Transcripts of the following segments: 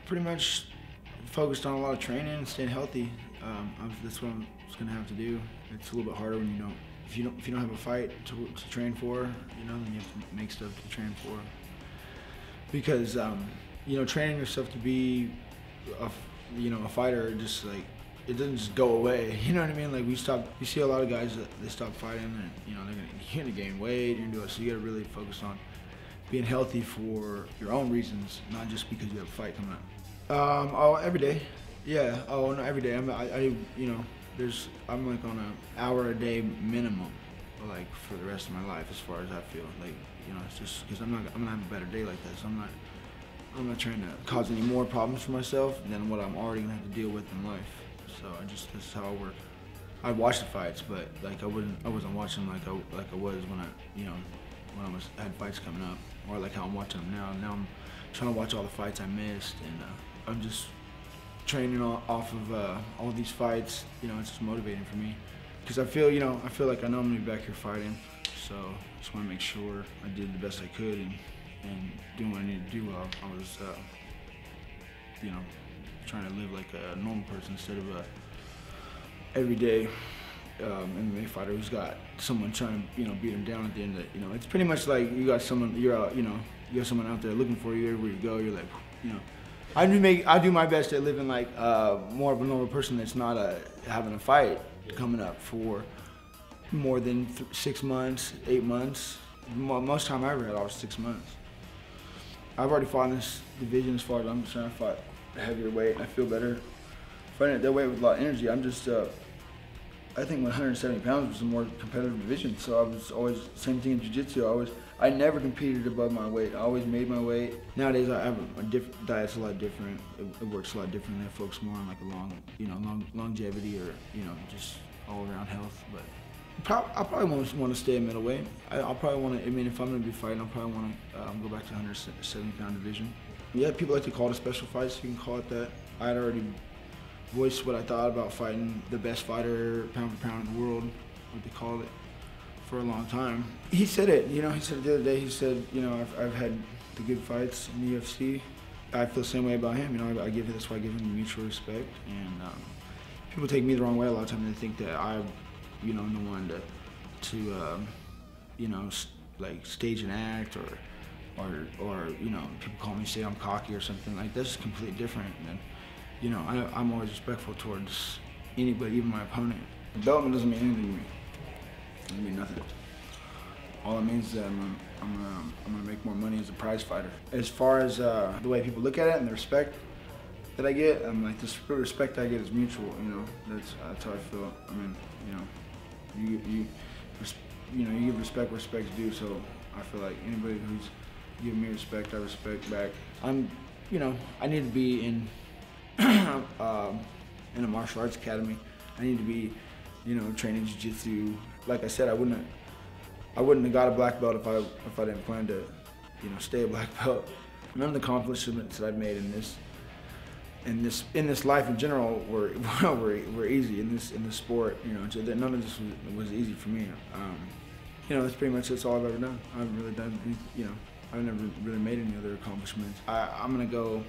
Pretty much focused on a lot of training and staying healthy. That's what I'm just gonna have to do. It's a little bit harder when you don't. If you don't have a fight to train for, you know, then you have to make stuff to train for. Because you know, training yourself to be a fighter, just like it doesn't just go away. You know what I mean? Like you see a lot of guys that they stop fighting, and you know you're gonna gain weight. You're gonna do it. So you gotta really focus on being healthy for your own reasons, not just because you have a fight coming up. Oh, every day. Yeah. Oh, no, every day. You know, I'm like on an hour a day minimum, like for the rest of my life, as far as I feel. Like, you know, it's just because I'm gonna have a better day like that. So I'm not trying to cause any more problems for myself than what I'm already gonna have to deal with in life. So this is how I work. I watch the fights, but like I wasn't watching like I was when I had fights coming up, or like how I'm watching them now. Now I'm trying to watch all the fights I missed, and I'm just training off of all these fights. You know, it's just motivating for me because I feel like I know I'm gonna be back here fighting. So I just want to make sure I did the best I could and doing what I needed to do while I was you know, trying to live like a normal person instead of a everyday MMA fighter who's got someone trying to, you know, beat him down at the end of it. You know, it's pretty much like you got someone, you have someone out there looking for you everywhere you go. You're like, you know, I do my best at living like more of a normal person that's not having a fight coming up for more than 6 months, 8 months. Most time I ever had, I was 6 months. I've already fought in this division as far as I'm concerned. I fought a heavier weight, and I feel better fighting at that weight with a lot of energy. I'm just, I think 170 pounds was a more competitive division, so I was always, same thing in Jiu-Jitsu, I never competed above my weight. I always made my weight. Nowadays I have a different diet's a lot different. It works a lot different. I focus more on like a longevity, or, you know, just all around health. But I probably want to stay at middleweight. I'll probably want to, I mean, if I'm going to be fighting, I'll probably want to go back to 170 pound division. Yeah, people like to call it a special fight, so you can call it that. I had already voiced what I thought about fighting the best fighter pound for pound in the world, what they called it, for a long time. He said it, you know, he said it the other day. He said, you know, I've had the good fights in the UFC. I feel the same way about him, you know, that's why I give him mutual respect. And people take me the wrong way a lot of times. They think that I'm the one to you know, like stage an act, or you know, people call me, say I'm cocky or something. Like, that's completely different. And you know, I'm always respectful towards anybody, even my opponent. Development doesn't mean anything to me. It doesn't mean nothing. All it means is that I'm gonna make more money as a prize fighter. As far as the way people look at it and the respect that I get, I'm like, the respect I get is mutual. You know, that's how I feel. I mean, you know, you give respect where respect's due. So I feel like anybody who's giving me respect, I respect back. You know, I need to be in a martial arts academy. I need to be, you know, training jiu-jitsu. Like I said, I wouldn't have got a black belt if I didn't plan to, you know, stay a black belt. None of the accomplishments that I've made in this life in general were easy in this sport. You know, none of this was easy for me. You know, that's all I've ever done. I haven't really done, you know, I've never really made any other accomplishments. I'm gonna go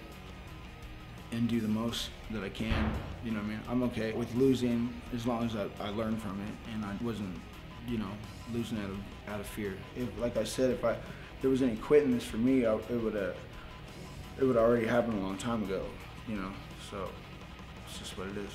and do the most that I can. You know what I mean? I'm okay with losing as long as I learn from it and I wasn't, you know, losing out of fear. Like I said, if there was any quitting this for me, it would already happen a long time ago. You know, so it's just what it is.